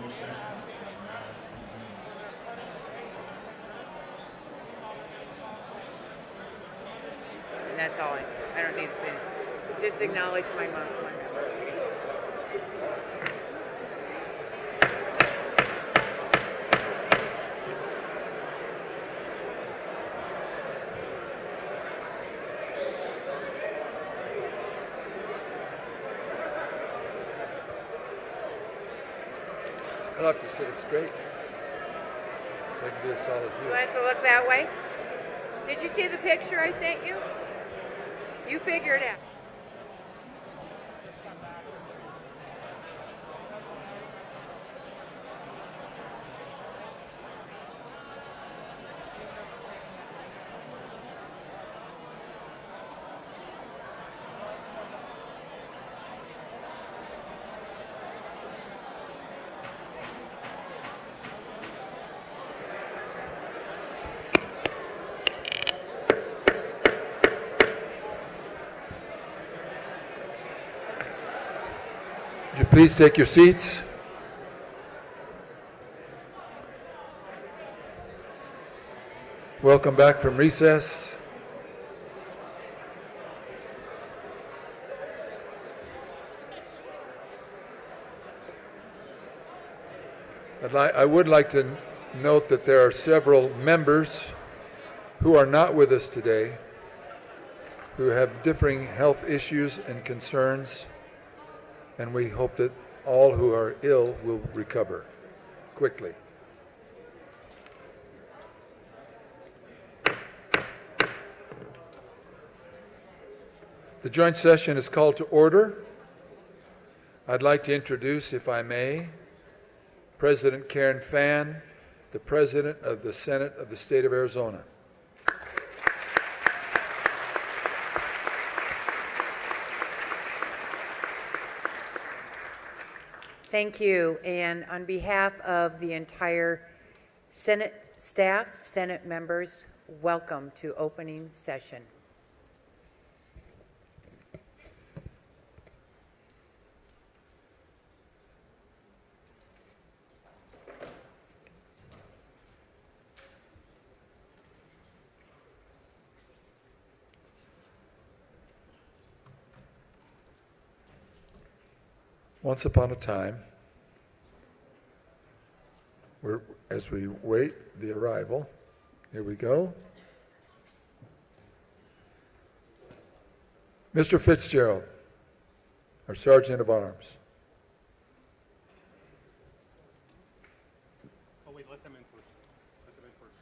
And that's all. I don't need to say anything. Just acknowledge my mom. I'll have to sit up straight so I can be as tall as you. You want us to look that way? Did you see the picture I sent you? You figure it out. Would you please take your seats? Welcome back from recess. I would like to note that there are several members who are not with us today who have differing health issues and concerns, and we hope that all who are ill will recover quickly. The joint session is called to order. I'd like to introduce, if I may, President Karen Fann, the President of the Senate of the State of Arizona. Thank you. And on behalf of the entire Senate staff, Senate members, welcome to opening session. Once upon a time, as we wait the arrival, here we go. Mr. Fitzgerald, our Sergeant of Arms. Oh wait, let them in first. Let them in first.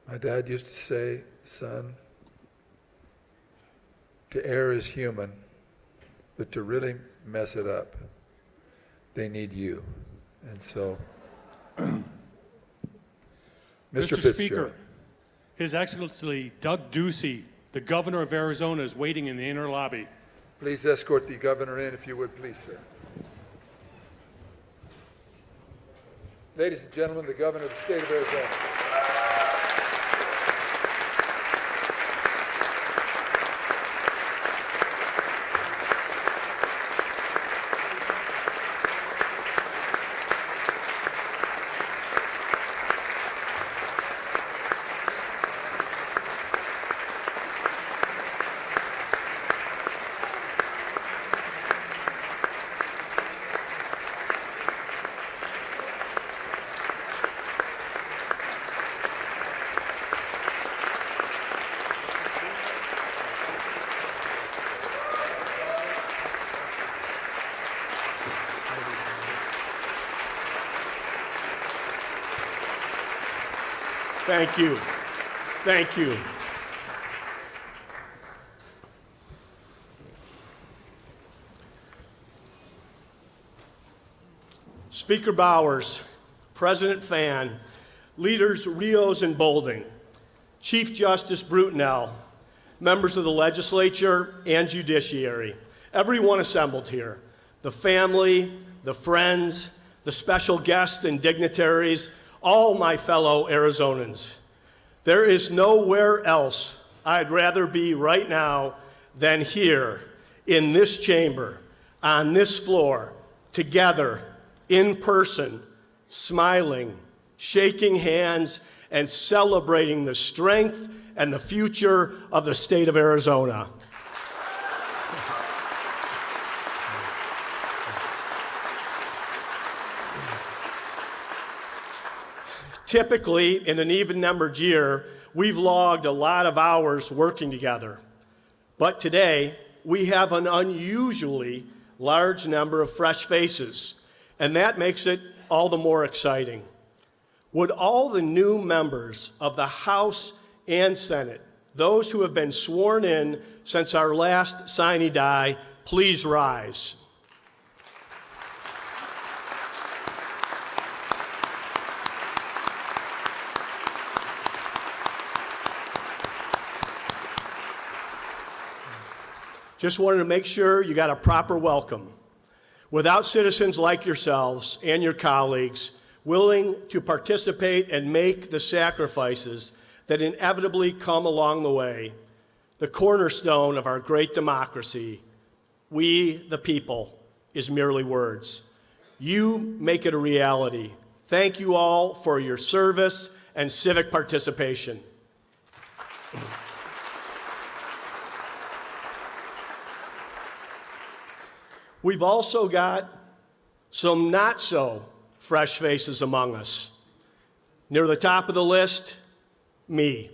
My dad used to say, son, to err is human, but to really mess it up, they need you. And so, Mr. Fitzgerald. Speaker, His Excellency Doug Ducey, the Governor of Arizona, is waiting in the inner lobby. Please escort the governor in, if you would, please, sir. Ladies and gentlemen, the Governor of the State of Arizona. Thank you. Thank you. Speaker Bowers, President Fan, Leaders Rios and Bolding, Chief Justice Brutinel, members of the legislature and judiciary, everyone assembled here, the family, the friends, the special guests and dignitaries, all my fellow Arizonans. There is nowhere else I'd rather be right now than here in this chamber, on this floor, together, in person, smiling, shaking hands, and celebrating the strength and the future of the state of Arizona. Typically, in an even-numbered year, we've logged a lot of hours working together. But today, we have an unusually large number of fresh faces, and that makes it all the more exciting. Would all the new members of the House and Senate, those who have been sworn in since our last sine die, please rise? Just wanted to make sure you got a proper welcome. Without citizens like yourselves and your colleagues willing to participate and make the sacrifices that inevitably come along the way, the cornerstone of our great democracy, we the people, is merely words. You make it a reality. Thank you all for your service and civic participation. We've also got some not so fresh faces among us. Near the top of the list, me.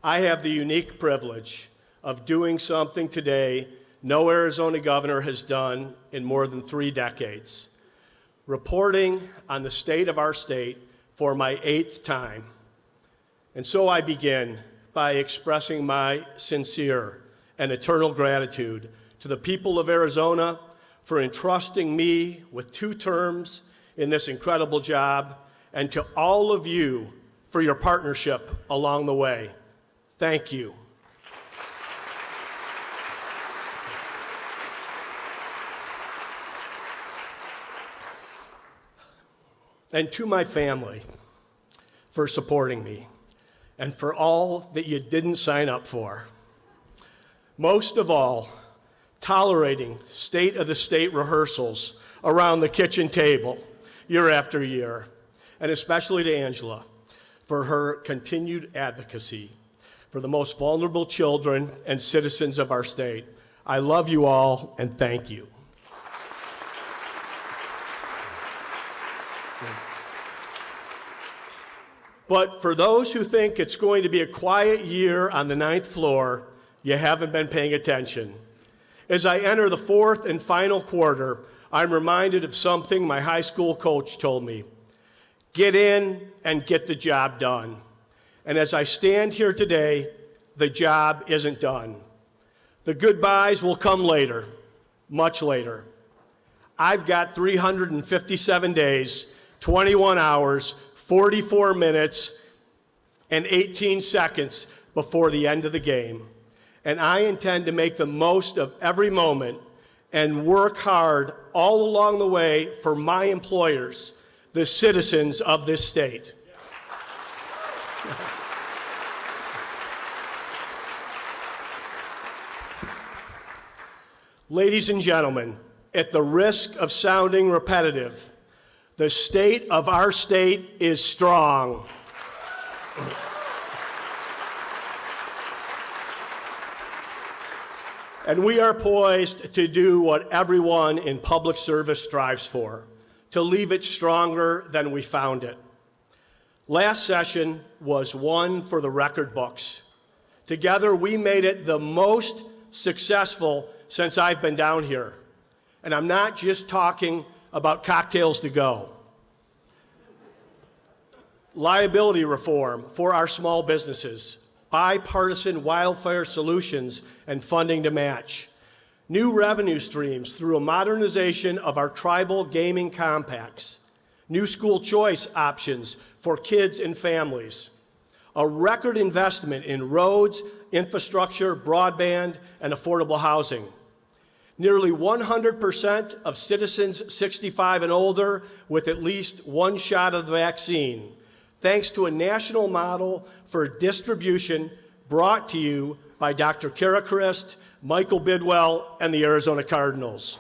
I have the unique privilege of doing something today no Arizona governor has done in more than 3 decades, reporting on the state of our state for my 8th time. And so I begin by expressing my sincere and eternal gratitude to the people of Arizona for entrusting me with 2 terms in this incredible job, and to all of you for your partnership along the way. Thank you. And to my family for supporting me, and for all that you didn't sign up for. Most of all, tolerating state-of-the-state rehearsals around the kitchen table year after year, and especially to Angela for her continued advocacy for the most vulnerable children and citizens of our state. I love you all, and thank you. But for those who think it's going to be a quiet year on the 9th floor, you haven't been paying attention. As I enter the 4th and final quarter, I'm reminded of something my high school coach told me. Get in and get the job done. And as I stand here today, the job isn't done. The goodbyes will come later, much later. I've got 357 days, 21 hours, 44 minutes, and 18 seconds before the end of the game. And I intend to make the most of every moment and work hard all along the way for my employers, the citizens of this state. Ladies and gentlemen, at the risk of sounding repetitive, the state of our state is strong. And we are poised to do what everyone in public service strives for, to leave it stronger than we found it. Last session was one for the record books. Together, we made it the most successful since I've been down here. And I'm not just talking about cocktails to go. Liability reform for our small businesses, bipartisan wildfire solutions and funding to match, new revenue streams through a modernization of our tribal gaming compacts, new school choice options for kids and families, a record investment in roads, infrastructure, broadband, and affordable housing. Nearly 100% of citizens 65 and older with at least one shot of the vaccine, thanks to a national model for distribution brought to you by Dr. Kara Christ, Michael Bidwell, and the Arizona Cardinals.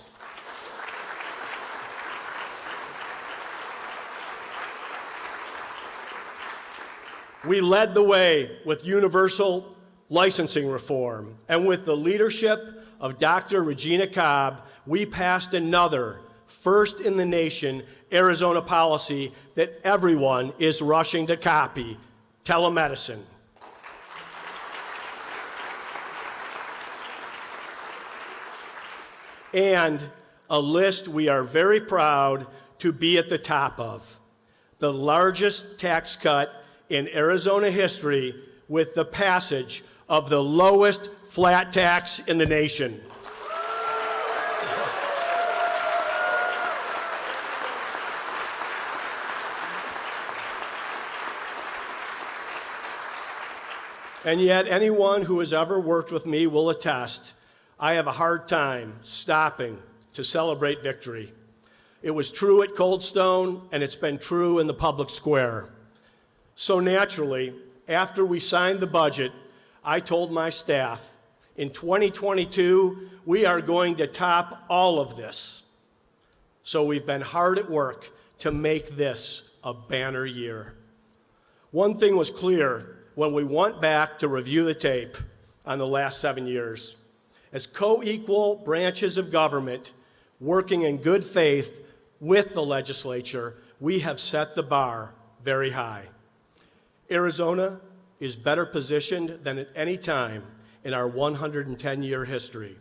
We led the way with universal licensing reform, and with the leadership of Dr. Regina Cobb, we passed another first in the nation Arizona policy that everyone is rushing to copy: telemedicine. And a list we are very proud to be at the top of: the largest tax cut in Arizona history, with the passage of the lowest flat tax in the nation. And yet, anyone who has ever worked with me will attest, I have a hard time stopping to celebrate victory. It was true at Cold Stone, and it's been true in the public square. So naturally, after we signed the budget, I told my staff, in 2022, we are going to top all of this. So we've been hard at work to make this a banner year. One thing was clear when we went back to review the tape on the last 7 years. As co-equal branches of government working in good faith with the legislature, we have set the bar very high. Arizona is better positioned than at any time in our 110-year history,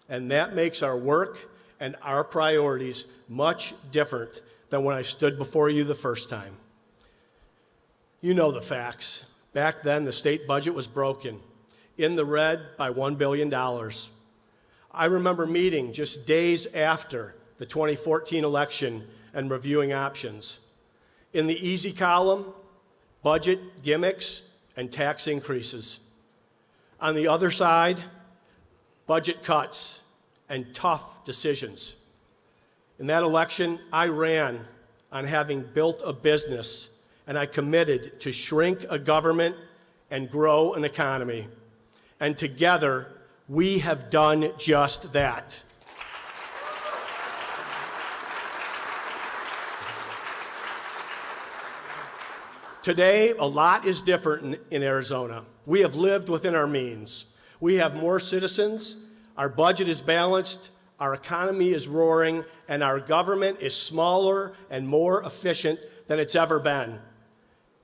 and that makes our work and our priorities much different than when I stood before you the first time. You know the facts. Back then, the state budget was broken, in the red by $1 billion. I remember meeting just days after the 2014 election and reviewing options. In the easy column, budget gimmicks and tax increases. On the other side, budget cuts and tough decisions. In that election, I ran on having built a business, and I committed to shrink a government and grow an economy. And together, we have done just that. Today, a lot is different in Arizona. We have lived within our means. We have more citizens, our budget is balanced, our economy is roaring, and our government is smaller and more efficient than it's ever been.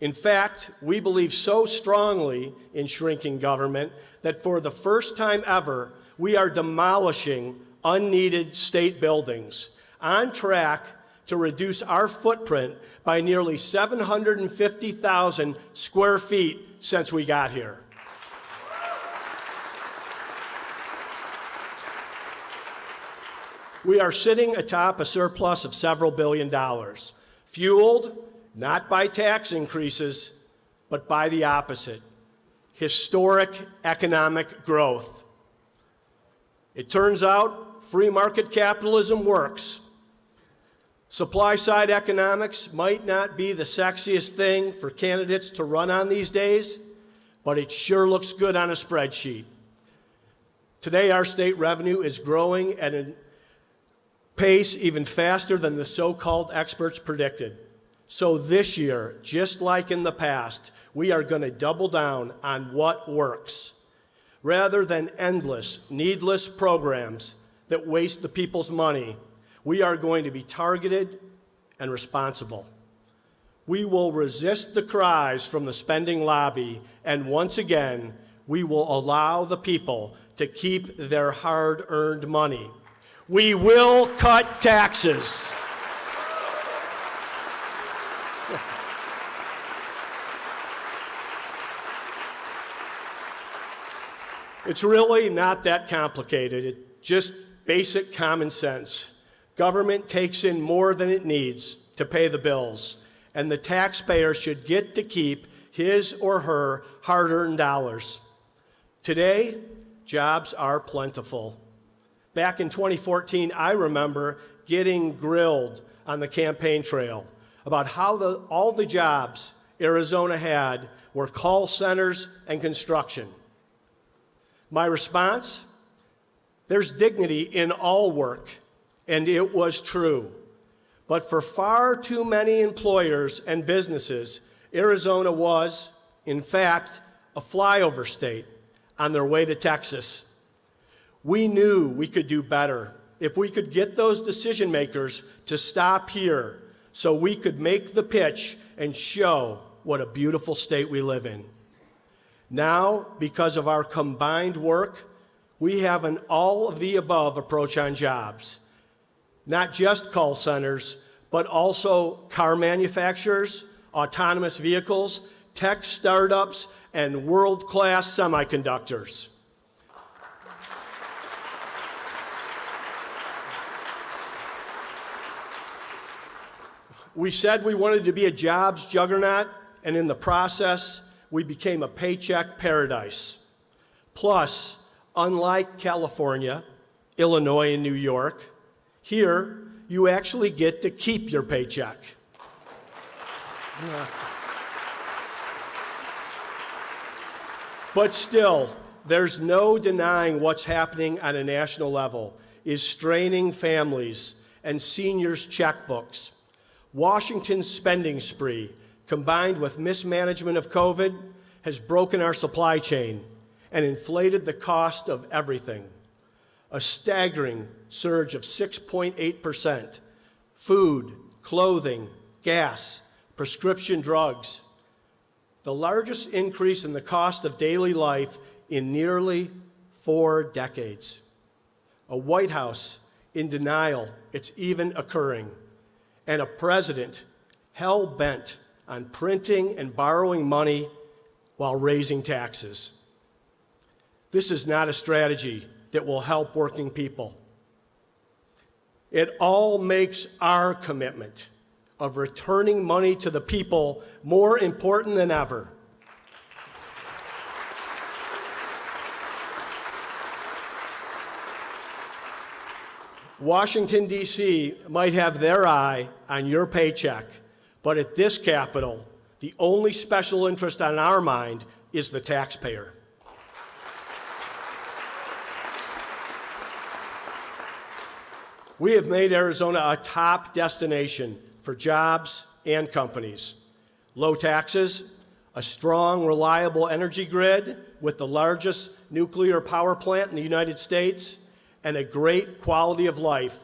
In fact, we believe so strongly in shrinking government that for the first time ever, we are demolishing unneeded state buildings, on track to reduce our footprint by nearly 750,000 square feet since we got here. We are sitting atop a surplus of several $billions, fueled not by tax increases, but by the opposite: historic economic growth. It turns out free market capitalism works. Supply-side economics might not be the sexiest thing for candidates to run on these days, but it sure looks good on a spreadsheet. Today, our state revenue is growing at a pace even faster than the so-called experts predicted. So this year, just like in the past, we are going to double down on what works. Rather than endless, needless programs that waste the people's money, we are going to be targeted and responsible. We will resist the cries from the spending lobby, and once again, we will allow the people to keep their hard-earned money. We will cut taxes. It's really not that complicated. just basic common sense. Government takes in more than it needs to pay the bills, and the taxpayer should get to keep his or her hard-earned dollars. Today, jobs are plentiful. Back in 2014, I remember getting grilled on the campaign trail about how all the jobs Arizona had were call centers and construction. My response? There's dignity in all work, and it was true. But for far too many employers and businesses, Arizona was, in fact, a flyover state on their way to Texas. We knew we could do better if we could get those decision makers to stop here so we could make the pitch and show what a beautiful state we live in. Now, because of our combined work, we have an all-of-the-above approach on jobs. Not just call centers, but also car manufacturers, autonomous vehicles, tech startups, and world-class semiconductors. We said we wanted to be a jobs juggernaut, and in the process, we became a paycheck paradise. Plus, unlike California, Illinois, and New York, here you actually get to keep your paycheck. But still, there's no denying what's happening on a national level is straining families and seniors' checkbooks. Washington's spending spree, combined with mismanagement of COVID, has broken our supply chain and inflated the cost of everything. A staggering surge of 6.8%. Food, clothing, gas, prescription drugs. The largest increase in the cost of daily life in nearly 4 decades. A White House in denial it's even occurring, and a president hell-bent on printing and borrowing money while raising taxes. This is not a strategy that will help working people. It all makes our commitment of returning money to the people more important than ever. Washington, D.C. might have their eye on your paycheck, but at this Capitol, the only special interest on our mind is the taxpayer. We have made Arizona a top destination for jobs and companies. Low taxes, a strong, reliable energy grid with the largest nuclear power plant in the United States, and a great quality of life.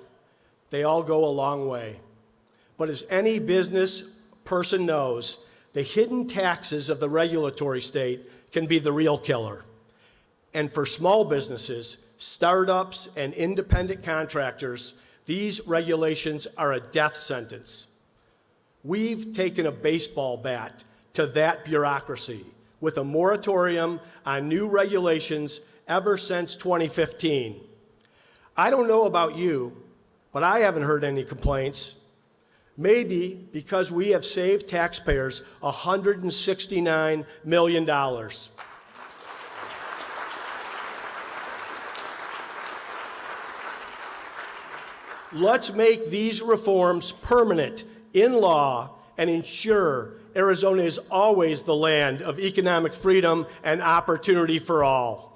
They all go a long way. But as any business person knows, the hidden taxes of the regulatory state can be the real killer. And for small businesses, startups, and independent contractors, these regulations are a death sentence. We've taken a baseball bat to that bureaucracy with a moratorium on new regulations ever since 2015. I don't know about you, but I haven't heard any complaints. Maybe because we have saved taxpayers $169 million. Let's make these reforms permanent in law and ensure Arizona is always the land of economic freedom and opportunity for all.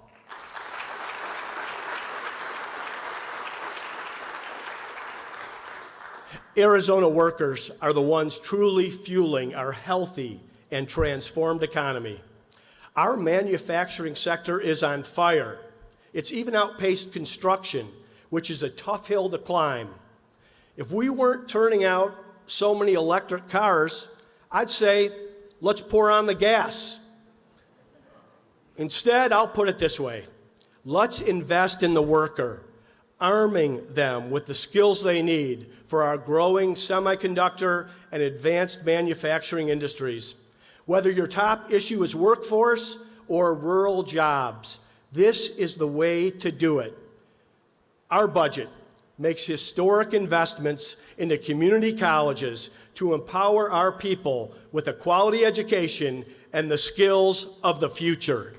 Arizona workers are the ones truly fueling our healthy and transformed economy. Our manufacturing sector is on fire. It's even outpaced construction, which is a tough hill to climb. If we weren't turning out so many electric cars, I'd say, let's pour on the gas. Instead, I'll put it this way. Let's invest in the worker, arming them with the skills they need for our growing semiconductor and advanced manufacturing industries. Whether your top issue is workforce or rural jobs, this is the way to do it. Our budget makes historic investments into community colleges to empower our people with a quality education and the skills of the future.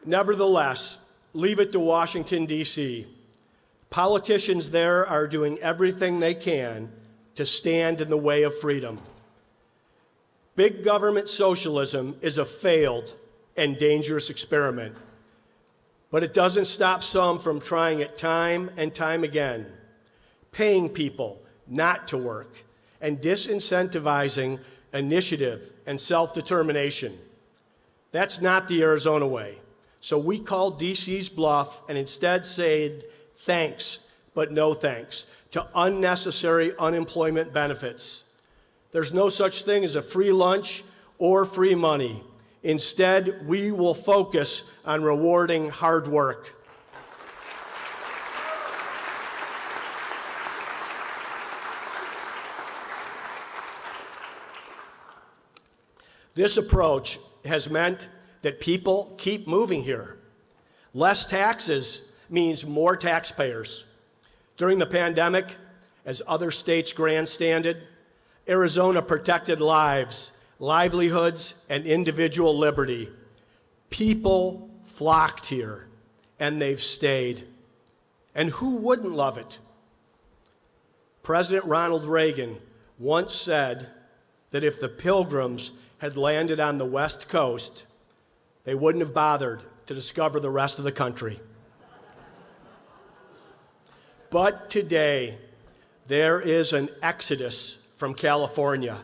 Nevertheless, leave it to Washington, D.C. Politicians there are doing everything they can to stand in the way of freedom. Big government socialism is a failed and dangerous experiment, but it doesn't stop some from trying it time and time again, paying people not to work and disincentivizing initiative and self-determination. That's not the Arizona way. So we called D.C.'s bluff and instead said thanks, but no thanks, to unnecessary unemployment benefits. There's no such thing as a free lunch or free money. Instead, we will focus on rewarding hard work. This approach has meant that people keep moving here. Less taxes means more taxpayers. During the pandemic, as other states grandstanded, Arizona protected lives, livelihoods, and individual liberty. People flocked here, and they've stayed. And who wouldn't love it? President Ronald Reagan once said that if the Pilgrims had landed on the West Coast, they wouldn't have bothered to discover the rest of the country. But today, there is an exodus from California,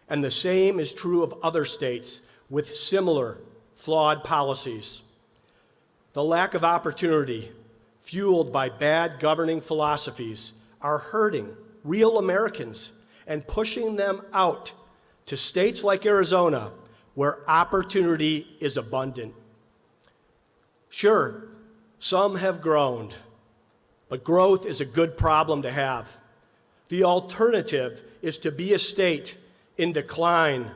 and the same is true of other states with similar flawed policies. The lack of opportunity, fueled by bad governing philosophies, are hurting real Americans and pushing them out to states like Arizona, where opportunity is abundant. Sure, some have groaned, but growth is a good problem to have. The alternative is to be a state in decline,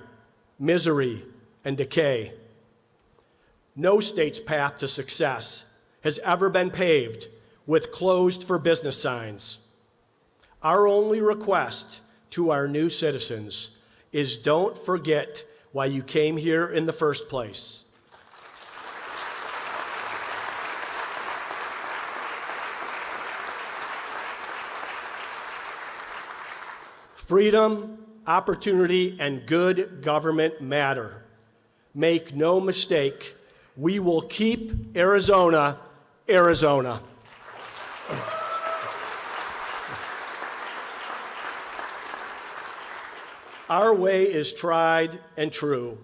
misery, and decay. No state's path to success has ever been paved with closed for business signs. Our only request to our new citizens is don't forget why you came here in the first place. Freedom, opportunity, and good government matter. Make no mistake, we will keep Arizona, Arizona. Our way is tried and true.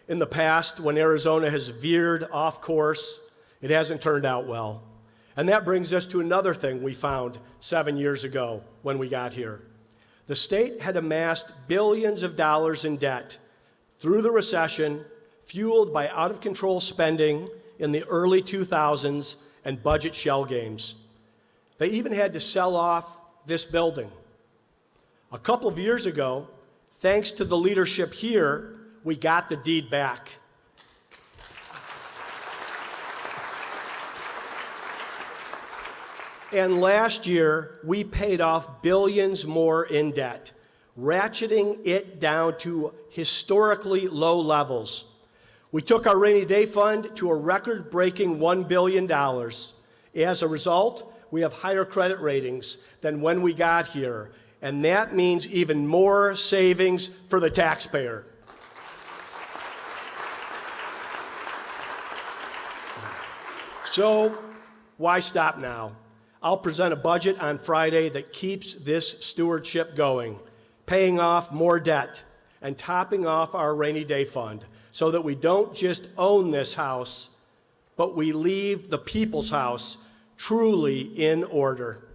In the past, when Arizona has veered off course, it hasn't turned out well. And that brings us to another thing we found 7 years ago when we got here. The state had amassed billions of dollars in debt through the recession, fueled by out-of-control spending in the early 2000s and budget shell games. They even had to sell off this building. A couple of years ago, thanks to the leadership here, we got the deed back. And last year, we paid off billions more in debt, ratcheting it down to historically low levels. We took our rainy day fund to a record-breaking $1 billion. As a result, we have higher credit ratings than when we got here, and that means even more savings for the taxpayer. So, why stop now? I'll present a budget on Friday that keeps this stewardship going, paying off more debt and topping off our rainy day fund so that we don't just own this house, but we leave the people's house truly in order.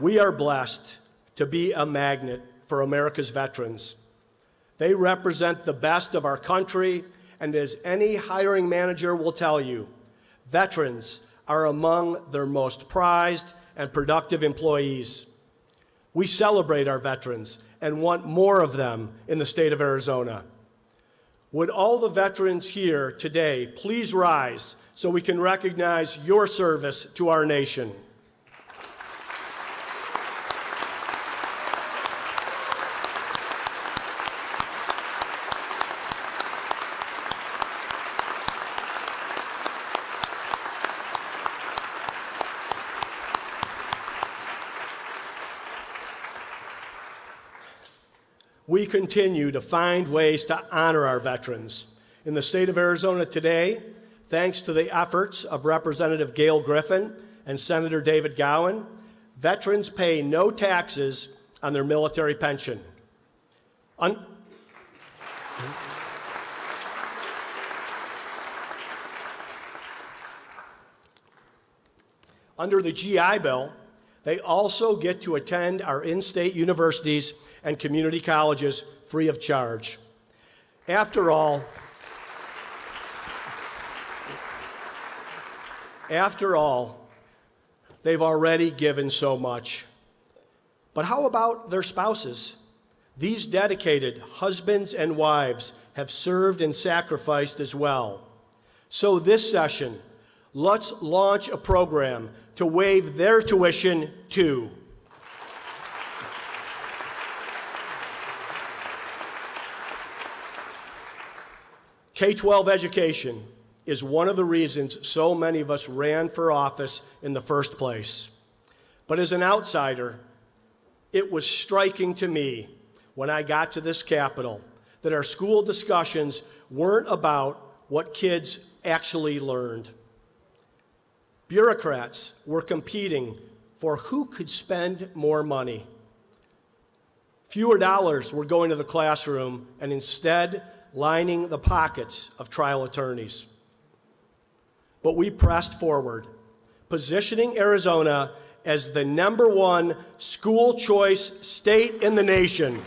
We are blessed to be a magnet for America's veterans. They represent the best of our country, and as any hiring manager will tell you, veterans are among their most prized and productive employees. We celebrate our veterans and want more of them in the state of Arizona. Would all the veterans here today please rise so we can recognize your service to our nation? We continue to find ways to honor our veterans. In the state of Arizona today, thanks to the efforts of Representative Gail Griffin and Senator David Gowan, veterans pay no taxes on their military pension. Under the GI Bill, they also get to attend our in-state universities and community colleges free of charge. After all, they've already given so much. But how about their spouses? These dedicated husbands and wives have served and sacrificed as well. So this session, let's launch a program to waive their tuition too. K-12 education is one of the reasons so many of us ran for office in the first place. But as an outsider, it was striking to me when I got to this Capitol that our school discussions weren't about what kids actually learned. Bureaucrats were competing for who could spend more money. Fewer dollars were going to the classroom and instead lining the pockets of trial attorneys. But we pressed forward, positioning Arizona as the #1 school choice state in the nation.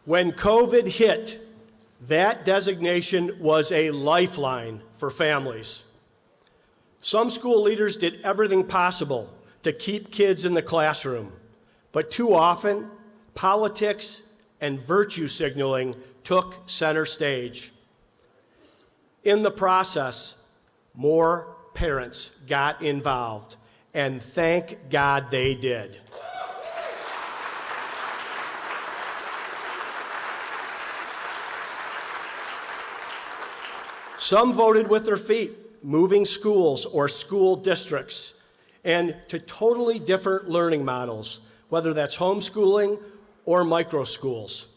When COVID hit, that designation was a lifeline for families. Some school leaders did everything possible to keep kids in the classroom, but too often, politics and virtue signaling took center stage. In the process, more parents got involved, and thank God they did. Some voted with their feet, moving schools or school districts, and to totally different learning models, whether that's homeschooling or micro schools.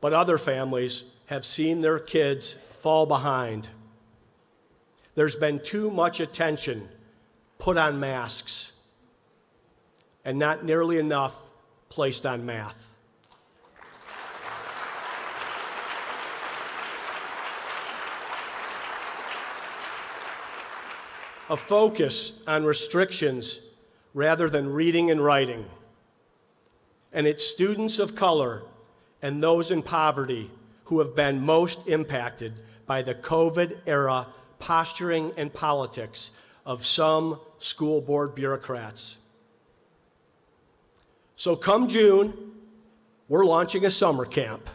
But other families have seen their kids fall behind. There's been too much attention put on masks and not nearly enough placed on math. A focus on restrictions rather than reading and writing. And it's students of color and those in poverty who have been most impacted by the COVID-era posturing and politics of some school board bureaucrats. So come June, we're launching a summer camp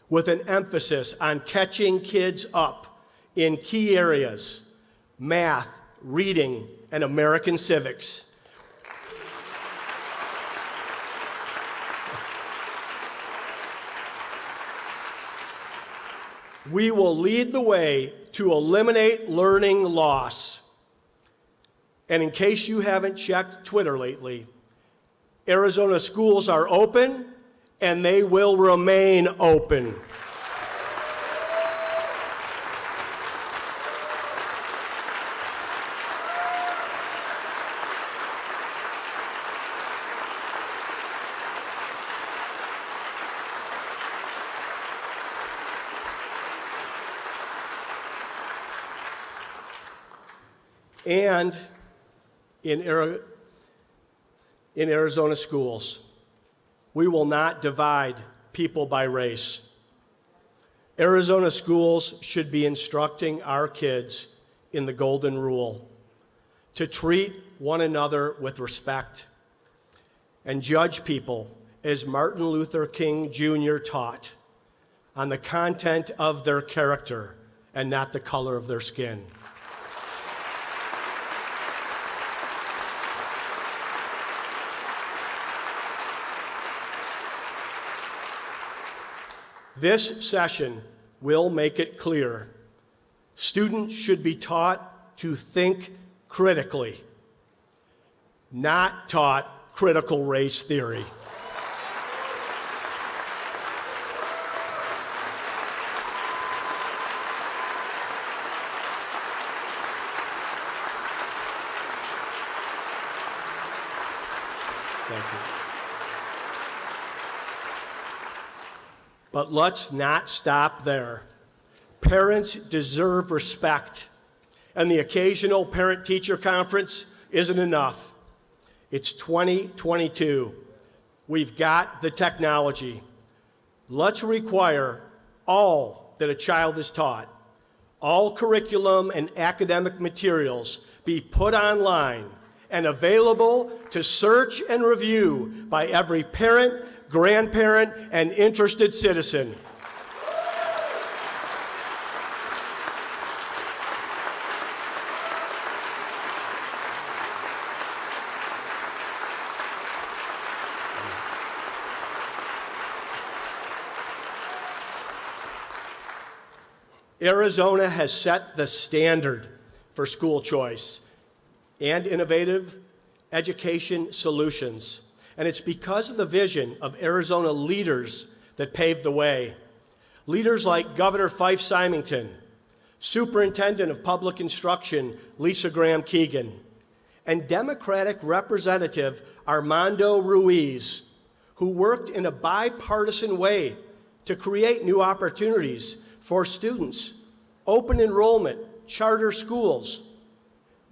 with an emphasis on catching kids up in key areas: math, reading, and American civics. We will lead the way to eliminate learning loss. And in case you haven't checked Twitter lately, Arizona schools are open and they will remain open. and in Arizona schools. We will not divide people by race. Arizona schools should be instructing our kids in the golden rule, to treat one another with respect and judge people as Martin Luther King Jr. taught, on the content of their character and not the color of their skin. This session will make it clear students should be taught to think critically, not taught critical race theory. Thank you. But let's not stop there. Parents deserve respect, and the occasional parent-teacher conference isn't enough. It's 2022. We've got the technology. Let's require all that a child is taught, all curriculum and academic materials be put online and available to search and review by every parent, grandparent, and interested citizen. Arizona has set the standard for school choice and innovative education solutions. And it's because of the vision of Arizona leaders that paved the way. Leaders like Governor Fife Symington, Superintendent of Public Instruction Lisa Graham Keegan, and Democratic Representative Armando Ruiz, who worked in a bipartisan way to create new opportunities for students, open enrollment, charter schools.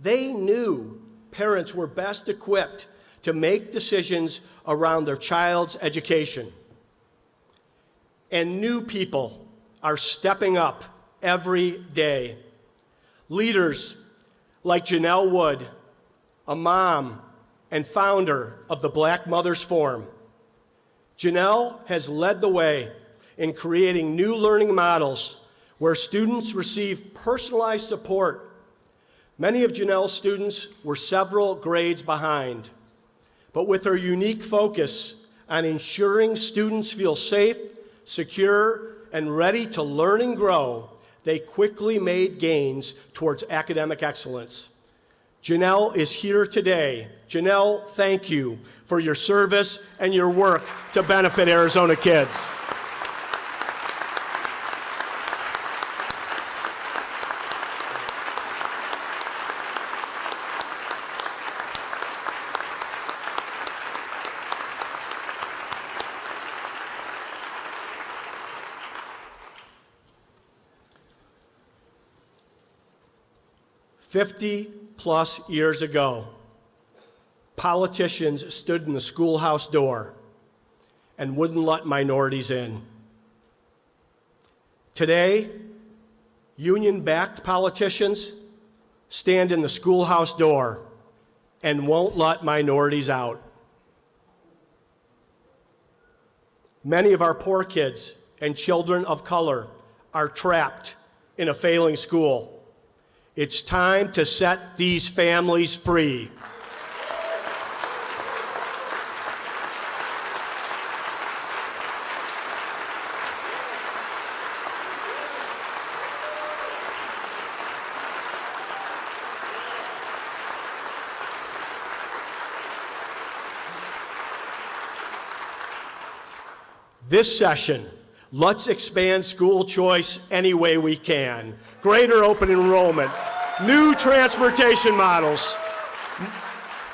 They knew parents were best equipped to make decisions around their child's education. And new people are stepping up every day. Leaders like Janelle Wood, a mom and founder of the Black Mothers Forum. Janelle has led the way in creating new learning models where students receive personalized support. Many of Janelle's students were several grades behind, but with her unique focus on ensuring students feel safe, secure, and ready to learn and grow, they quickly made gains towards academic excellence. Janelle is here today. Janelle, thank you for your service and your work to benefit Arizona kids. +50 years ago, politicians stood in the schoolhouse door and wouldn't let minorities in. Today, union-backed politicians stand in the schoolhouse door and won't let minorities out. Many of our poor kids and children of color are trapped in a failing school. It's time to set these families free. This session, let's expand school choice any way we can. Greater open enrollment, new transportation models,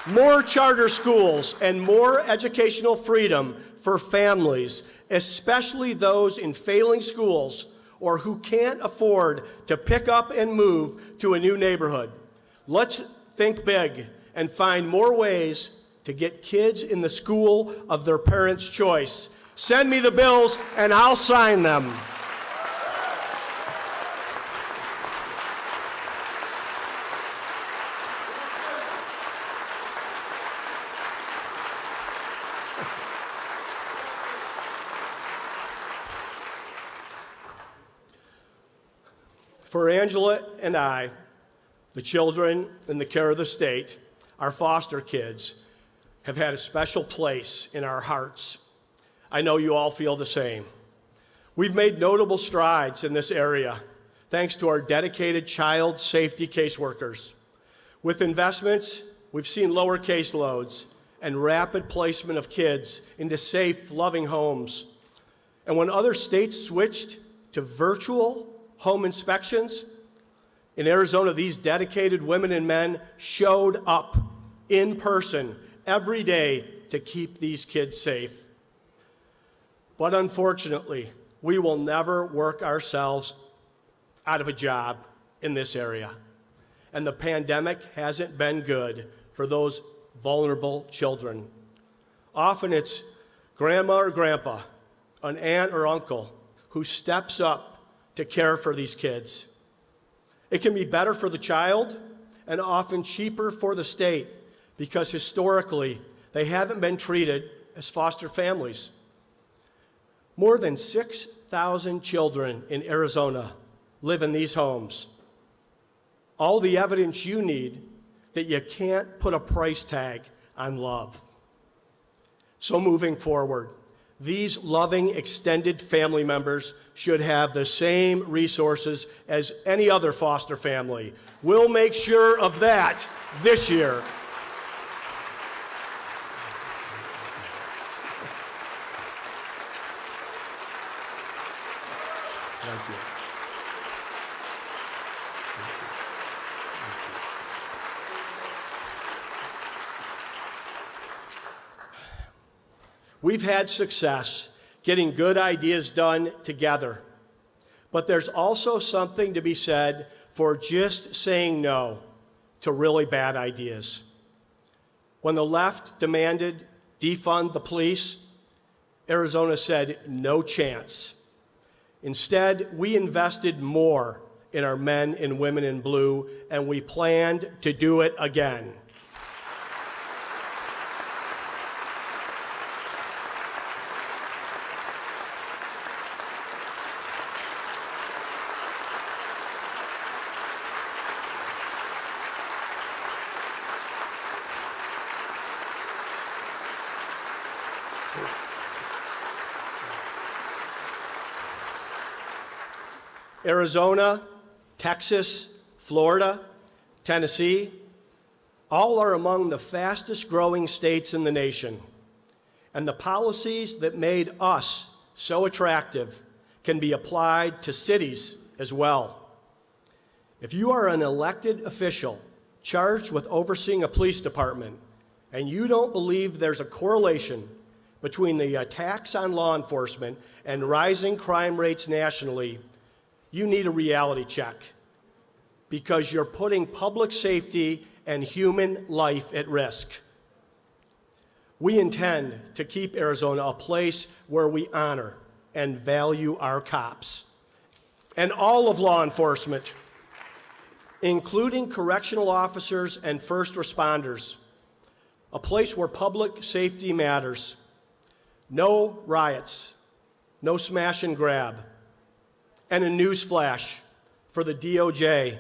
more charter schools, and more educational freedom for families, especially those in failing schools or who can't afford to pick up and move to a new neighborhood. Let's think big and find more ways to get kids in the school of their parents' choice. Send me the bills and I'll sign them. For Angela and I, the children in the care of the state, our foster kids, have had a special place in our hearts. I know you all feel the same. We've made notable strides in this area, thanks to our dedicated child safety caseworkers. With investments, we've seen lower caseloads and rapid placement of kids into safe, loving homes. And when other states switched to virtual home inspections, in Arizona, these dedicated women and men showed up in person every day to keep these kids safe. But unfortunately, we will never work ourselves out of a job in this area. And the pandemic hasn't been good for those vulnerable children. Often it's grandma or grandpa, an aunt or uncle who steps up to care for these kids. It can be better for the child and often cheaper for the state because historically they haven't been treated as foster families. More than 6,000 children in Arizona live in these homes. All the evidence you need that you can't put a price tag on love. So moving forward, these loving extended family members should have the same resources as any other foster family. We'll make sure of that this year. Thank you. We've had success getting good ideas done together, but there's also something to be said for just saying no to really bad ideas. When the left demanded defund the police, Arizona said no chance. Instead, we invested more in our men and women in blue, and we planned to do it again. Arizona, Texas, Florida, Tennessee, all are among the fastest growing states in the nation. And the policies that made us so attractive can be applied to cities as well. If you are an elected official charged with overseeing a police department and you don't believe there's a correlation between the attacks on law enforcement and rising crime rates nationally, you need a reality check because you're putting public safety and human life at risk. We intend to keep Arizona a place where we honor and value our cops and all of law enforcement, including correctional officers and first responders, a place where public safety matters. No riots, no smash and grab. And a newsflash for the DOJ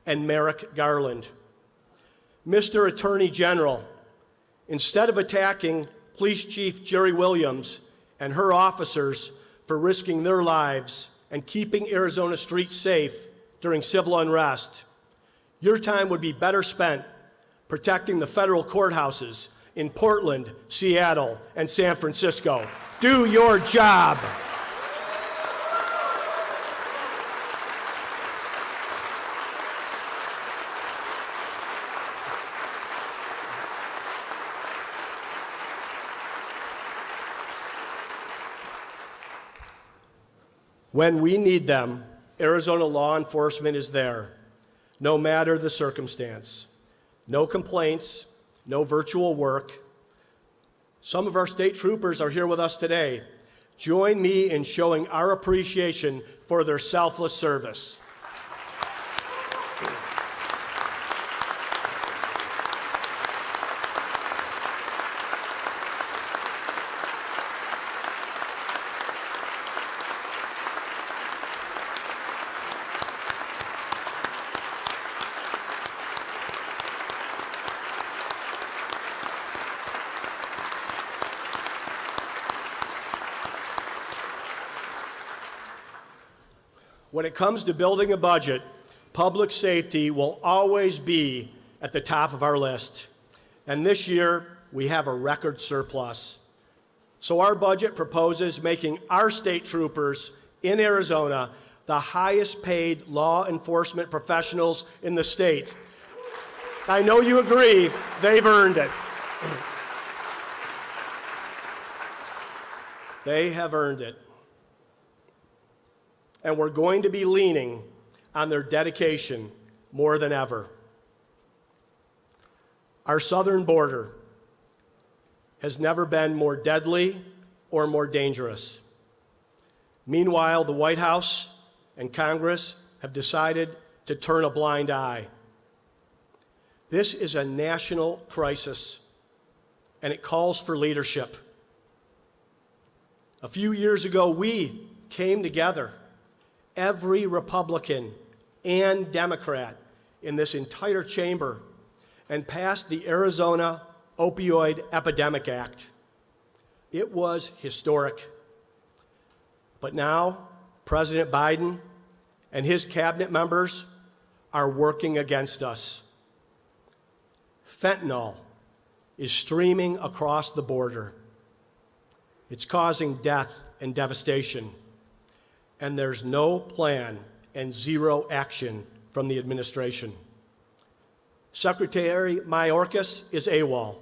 and Merrick Garland. Mr. Attorney General, instead of attacking Police Chief Jerry Williams and her officers for risking their lives and keeping Arizona streets safe during civil unrest, your time would be better spent protecting the federal courthouses in Portland, Seattle, and San Francisco. Do your job. When we need them, Arizona law enforcement is there, no matter the circumstance. no complaints, no virtual work. Some of our state troopers are here with us today. Join me in showing our appreciation for their selfless service. When it comes to building a budget, public safety will always be at the top of our list. And this year, we have a record surplus. So our budget proposes making our state troopers in Arizona the highest paid law enforcement professionals in the state. I know you agree, they've earned it. They have earned it. And we're going to be leaning on their dedication more than ever. Our southern border has never been more deadly or more dangerous. Meanwhile, the White House and Congress have decided to turn a blind eye. This is a national crisis, and it calls for leadership. A few years ago, we came together, every Republican and Democrat in this entire chamber, and passed the Arizona Opioid Epidemic Act. It was historic. But now, President Biden and his cabinet members are working against us. Fentanyl is streaming across the border. It's causing death and devastation. And there's no plan and zero action from the administration. Secretary Mayorkas is AWOL.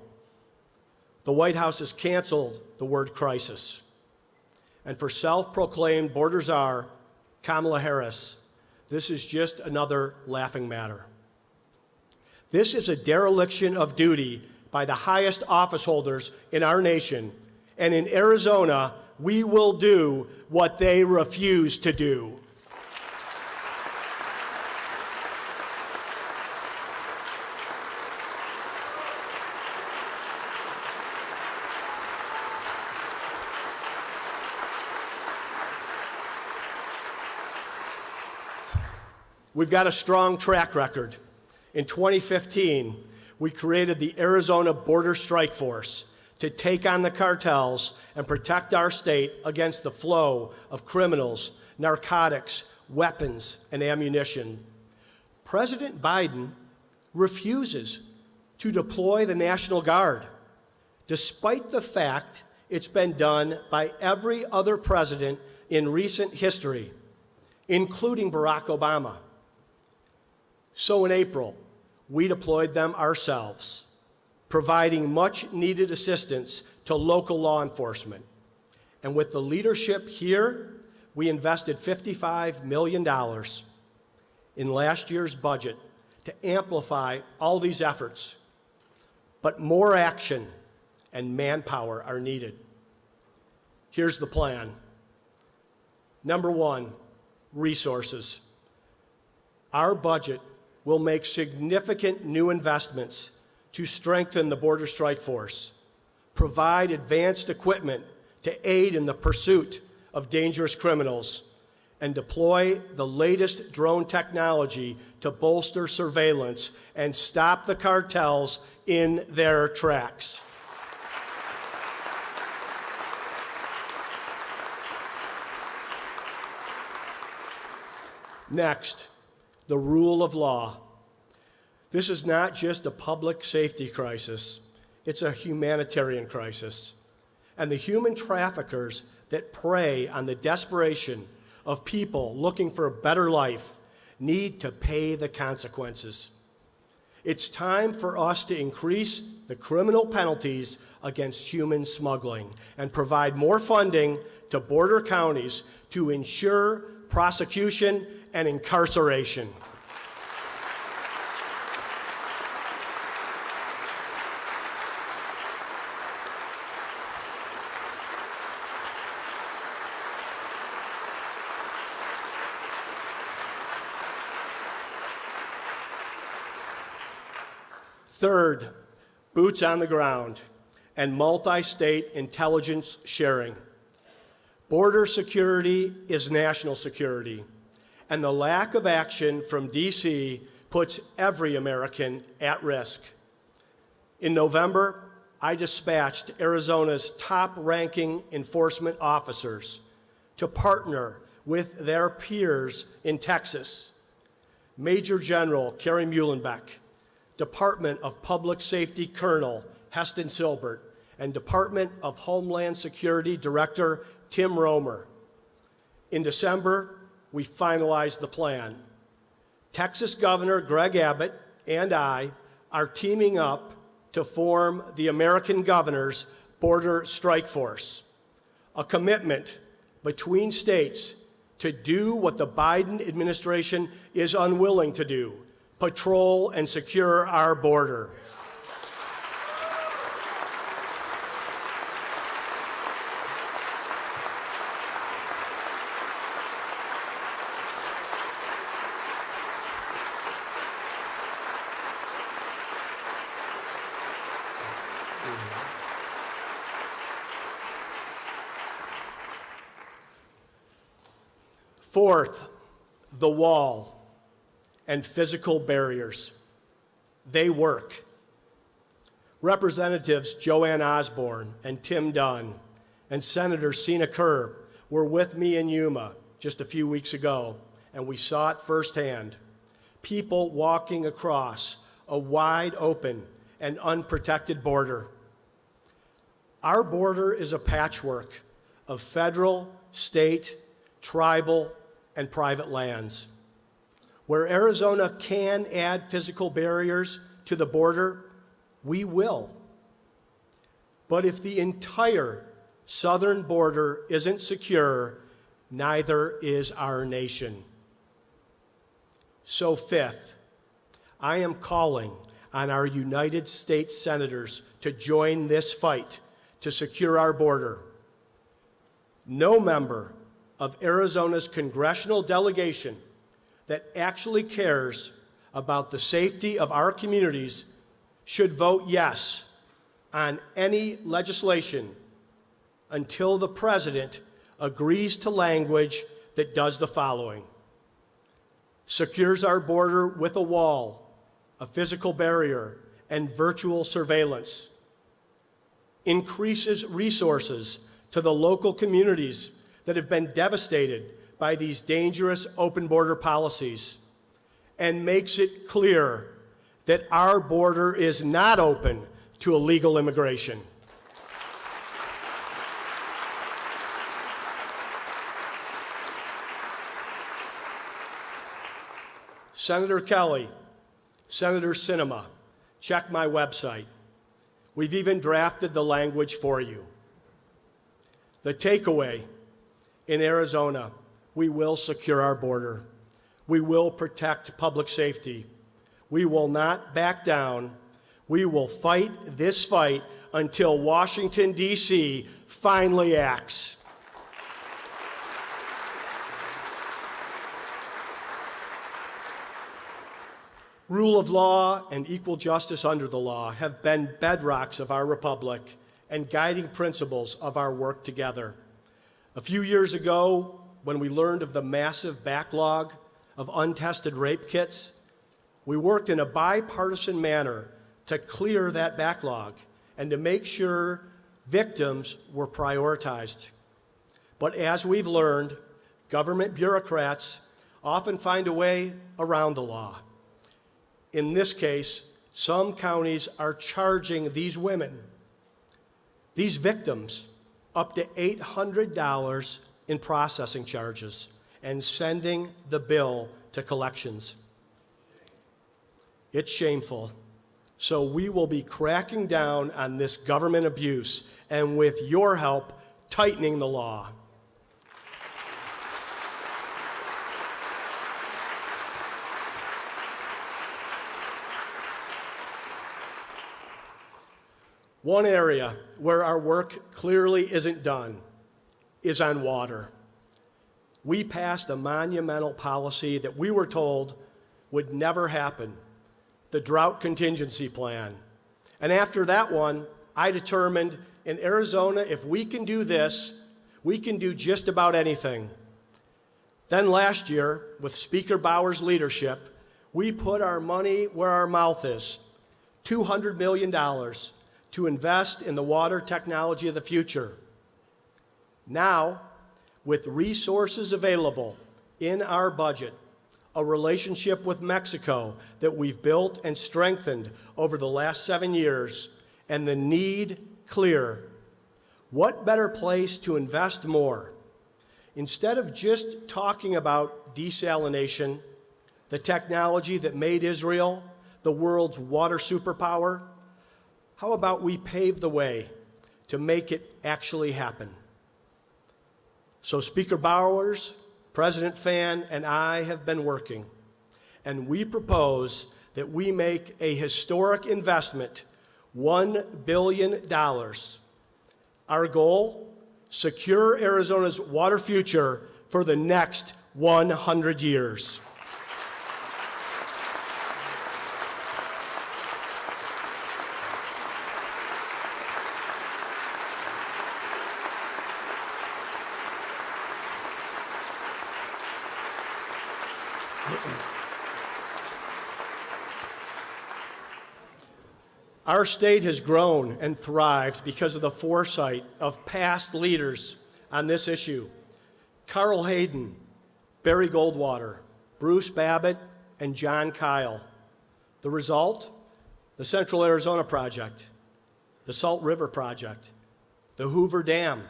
The White House has canceled the word crisis. And for self-proclaimed border czar Kamala Harris, this is just another laughing matter. This is a dereliction of duty by the highest office holders in our nation, and in Arizona, we will do what they refuse to do. We've got a strong track record. In 2015, we created the Arizona Border Strike Force to take on the cartels and protect our state against the flow of criminals, narcotics, weapons, and ammunition. President Biden refuses to deploy the National Guard, despite the fact it's been done by every other president in recent history, including Barack Obama. So in April, we deployed them ourselves, providing much-needed assistance to local law enforcement. And with the leadership here, we invested $55 million in last year's budget to amplify all these efforts. But more action and manpower are needed. Here's the plan. Number one, resources. Our budget will make significant new investments to strengthen the Border Strike Force, provide advanced equipment to aid in the pursuit of dangerous criminals, and deploy the latest drone technology to bolster surveillance and stop the cartels in their tracks. Next, the rule of law. This is not just a public safety crisis, it's a humanitarian crisis. And the human traffickers that prey on the desperation of people looking for a better life need to pay the consequences. It's time for us to increase the criminal penalties against human smuggling and provide more funding to border counties to ensure prosecution and incarceration. Third, boots on the ground and multi-state intelligence sharing. Border security is national security, and the lack of action from D.C. puts every American at risk. In November, I dispatched Arizona's top-ranking enforcement officers to partner with their peers in Texas. Major General Kerry Muhlenbeck, Department of Public Safety Colonel Heston Silbert, and Department of Homeland Security Director Tim Romer. In December, we finalized the plan. Texas Governor Greg Abbott and I are teaming up to form the American Governor's Border Strike Force, a commitment between states to do what the Biden administration is unwilling to do: patrol and secure our border. Fourth, the wall and physical barriers. They work. Representatives Joanne Osborne and Tim Dunn and Senator Sina Kerr were with me in Yuma just a few weeks ago, and we saw it firsthand. People walking across a wide open and unprotected border. Our border is a patchwork of federal, state, tribal, and private lands. Where Arizona can add physical barriers to the border, we will. But if the entire southern border isn't secure, neither is our nation. So fifth, I am calling on our United States senators to join this fight to secure our border. No member of Arizona's congressional delegation that actually cares about the safety of our communities should vote yes on any legislation until the president agrees to language that does the following: secures our border with a wall, a physical barrier, and virtual surveillance, increases resources to the local communities that have been devastated by these dangerous open border policies, and makes it clear that our border is not open to illegal immigration. Senator Kelly, Senator Sinema, check my website. We've even drafted the language for you. The takeaway: in Arizona, we will secure our border. We will protect public safety. We will not back down. We will fight this fight until Washington, D.C. finally acts. Rule of law and equal justice under the law have been bedrocks of our republic and guiding principles of our work together. A few years ago, when we learned of the massive backlog of untested rape kits, we worked in a bipartisan manner to clear that backlog and to make sure victims were prioritized. But as we've learned, government bureaucrats often find a way around the law. In this case, some counties are charging these women, these victims, up to $800 in processing charges and sending the bill to collections. It's shameful. So we will be cracking down on this government abuse and, with your help, tightening the law. One area where our work clearly isn't done is on water. We passed a monumental policy that we were told would never happen, the Drought Contingency Plan. And after that one, I determined in Arizona, if we can do this, we can do just about anything. Then last year, with Speaker Bauer's leadership, we put our money where our mouth is, $200 million to invest in the water technology of the future. Now, with resources available in our budget, a relationship with Mexico that we've built and strengthened over the last 7 years, and the need clear, what better place to invest more? Instead of just talking about desalination, the technology that made Israel the world's water superpower, how about we pave the way to make it actually happen? So Speaker Bowers, President Fan, and I have been working, and we propose that we make a historic investment, $1 billion. Our goal, secure Arizona's water future for the next 100 years. Our state has grown and thrived because of the foresight of past leaders on this issue. Carl Hayden, Barry Goldwater, Bruce Babbitt, and John Kyle. The result? The Central Arizona Project, the Salt River Project, the Hoover Dam,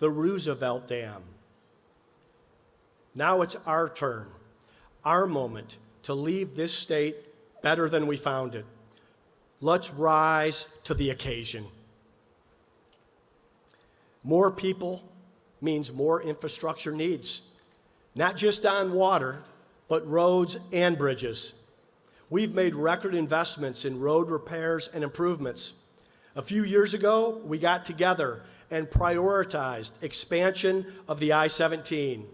the Roosevelt Dam. Now it's our turn, our moment to leave this state better than we found it. Let's rise to the occasion. More people means more infrastructure needs, not just on water, but roads and bridges. We've made record investments in road repairs and improvements. A few years ago, we got together and prioritized expansion of the I-17.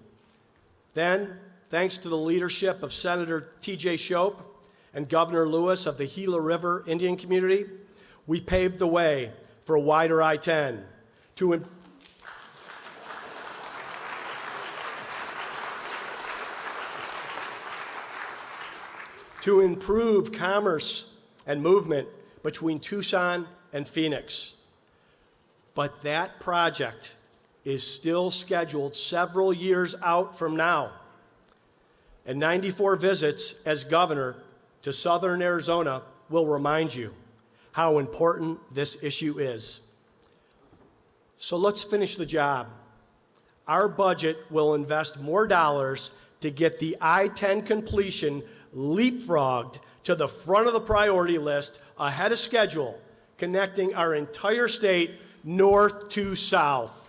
Then, thanks to the leadership of Senator T.J. Shope and Governor Lewis of the Gila River Indian community, we paved the way for a wider I-10 to improve commerce and movement between Tucson and Phoenix. But that project is still scheduled several years out from now. And 94 visits as governor to southern Arizona will remind you how important this issue is. So let's finish the job. Our budget will invest more dollars to get the I-10 completion leapfrogged to the front of the priority list ahead of schedule, connecting our entire state north to south.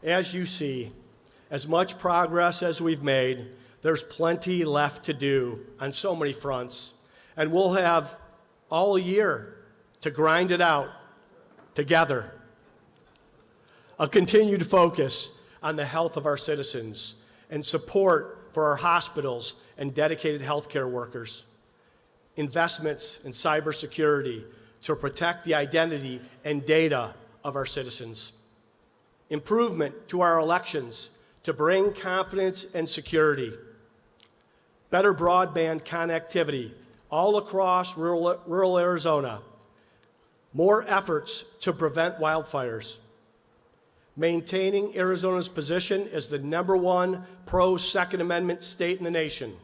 As you see, as much progress as we've made, there's plenty left to do on so many fronts, and we'll have all year to grind it out together. A continued focus on the health of our citizens and support for our hospitals and dedicated healthcare workers. Investments in cybersecurity to protect the identity and data of our citizens. Improvement to our elections to bring confidence and security. Better broadband connectivity all across rural Arizona. More efforts to prevent wildfires. Maintaining Arizona's position as the #1 pro-Second Amendment state in the nation.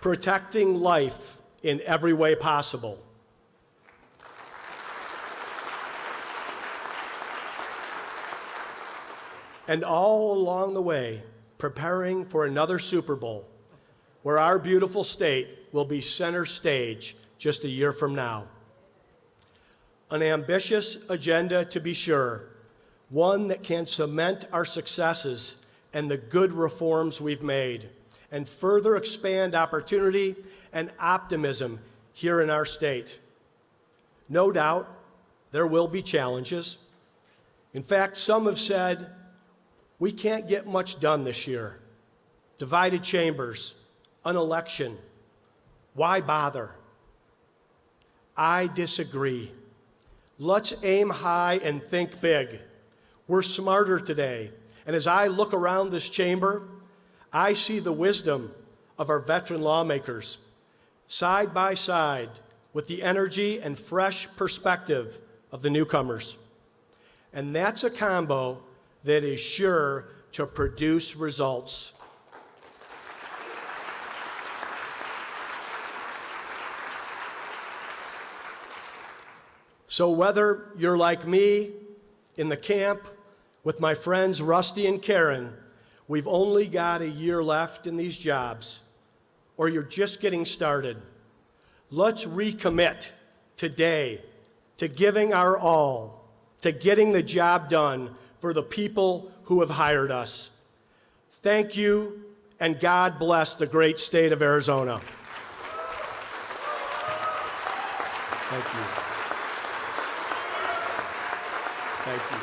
Protecting life in every way possible. And all along the way, preparing for another Super Bowl, where our beautiful state will be center stage just a year from now. An ambitious agenda, to be sure, one that can cement our successes and the good reforms we've made, and further expand opportunity and optimism here in our state. No doubt, there will be challenges. In fact, some have said, we can't get much done this year. Divided chambers, an election. Why bother? I disagree. Let's aim high and think big. We're smarter today. And as I look around this chamber, I see the wisdom of our veteran lawmakers side by side with the energy and fresh perspective of the newcomers. And that's a combo that is sure to produce results. So whether you're like me in the camp with my friends Rusty and Karen, we've only got a year left in these jobs, or you're just getting started, let's recommit today to giving our all, to getting the job done for the people who have hired us. Thank you, and God bless the great state of Arizona. Thank you. Thank you.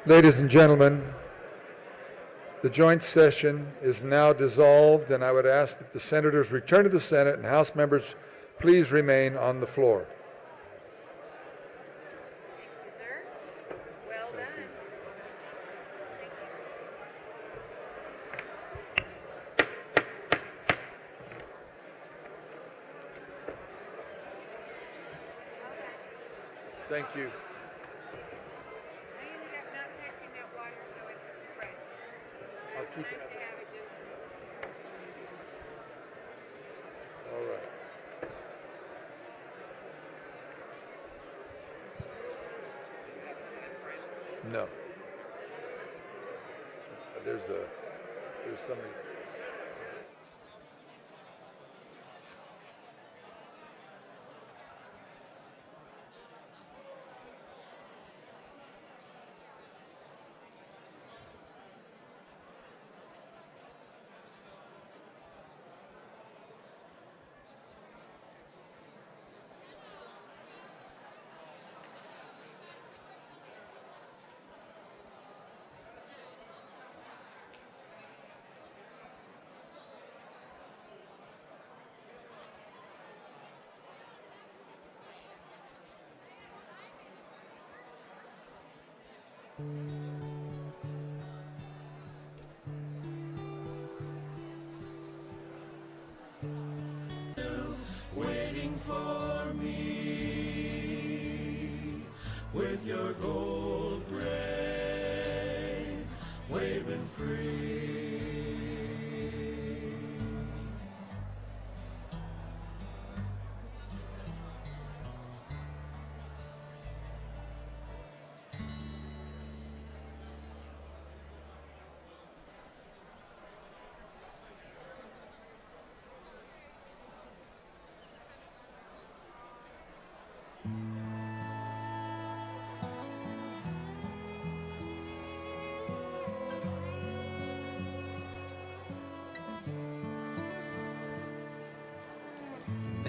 Ladies and gentlemen, the joint session is now dissolved, and I would ask that the senators return to the Senate and House members please remain on the floor. Thank you, sir. Well done. Thank you. Thank you. I ended up not touching that water, so it's fresh. I'll It's keep nice it. to have it just. All right. No. There's somebody. Waiting for me with your gold gray waving free.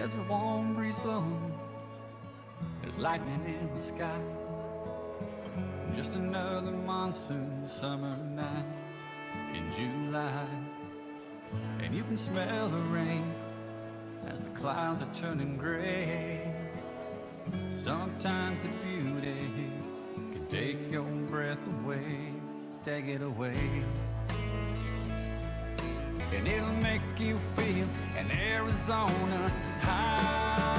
There's a warm breeze blowing, there's lightning in the sky. Just another monsoon summer night in July. And you can smell the rain as the clouds are turning gray. Sometimes the beauty can take your breath away, take it away. And it'll make you feel an Arizona high.